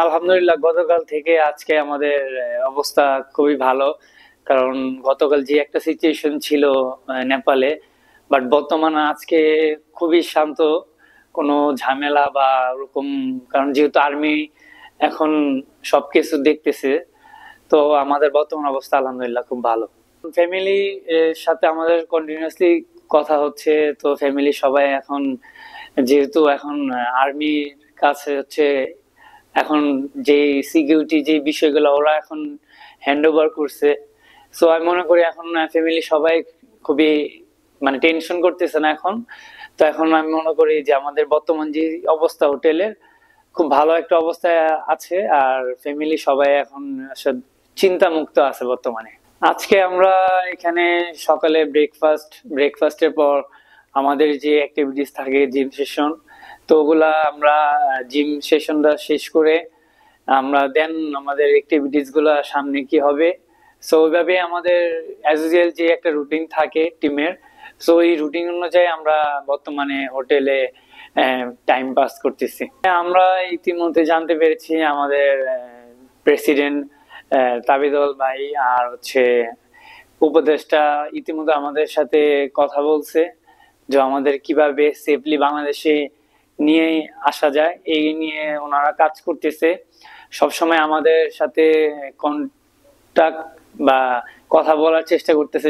আলহামদুলিল্লাহ, গতকাল থেকে আজকে আমাদের অবস্থা খুবই ভালো। কারণ গতকাল যে একটা সিচুয়েশন ছিল নেপালে, বাট বর্তমানে আজকে খুবই শান্ত, কোনো ঝামেলা বা ওরকম। কারণ যেহেতু আর্মি এখন সবকিছু দেখতেছে, তো আমাদের বর্তমান অবস্থা আলহামদুলিল্লাহ খুব ভালো। ফ্যামিলি সাথে আমাদের কন্টিনিউয়াসলি কথা হচ্ছে। তো ফ্যামিলি সবাই এখন, যেহেতু এখন আর্মির কাছে হচ্ছে এখন যে সিকিউরিটি যে বিষয়গুলো ওরা এখন হ্যান্ড ওভার করছে। সো আমি মনে করি এখন ফ্যামিলি সবাই খুবই মানে টেনশন করতেছে না এখন। তো এখন আমি মনে করি যে আমাদের বর্তমান যে অবস্থা হোটেলের, খুব ভালো একটা অবস্থায় আছে। আর ফ্যামিলি সবাই এখন চিন্তা মুক্ত আছে বর্তমানে। আজকে আমরা এখানে সকালে ব্রেকফাস্টের পর আমাদের যে অ্যাক্টিভিটিস থাকে জিম সেশন, তো ওগুলা আমরা জিম সেশনটা শেষ করে আমরা দেন আমাদের অ্যাক্টিভিটিস গুলা সামনে কি হবে। সো ওইভাবে আমাদের অ্যাজ ইউজুয়াল যে একটা রুটিন থাকে টিমের, সো এই রুটিন অনুযায়ী আমরা বর্তমানে হোটেলে টাইম পাস করতেছি। আমরা ইতিমধ্যে জানতে পেরেছি আমাদের প্রেসিডেন্ট তাবিদুল ভাই আর হচ্ছে উপদেষ্টা ইতিমধ্যে আমাদের সাথে কথা বলছে যে আমাদের কিভাবে সেফলি বাংলাদেশে নিয়ে আসা যায়, এই নিয়ে ওনারা কাজ করতেছে। সবসময় আমাদের সাথে কন্টাক্ট বা কথা বলার চেষ্টা করতেছে।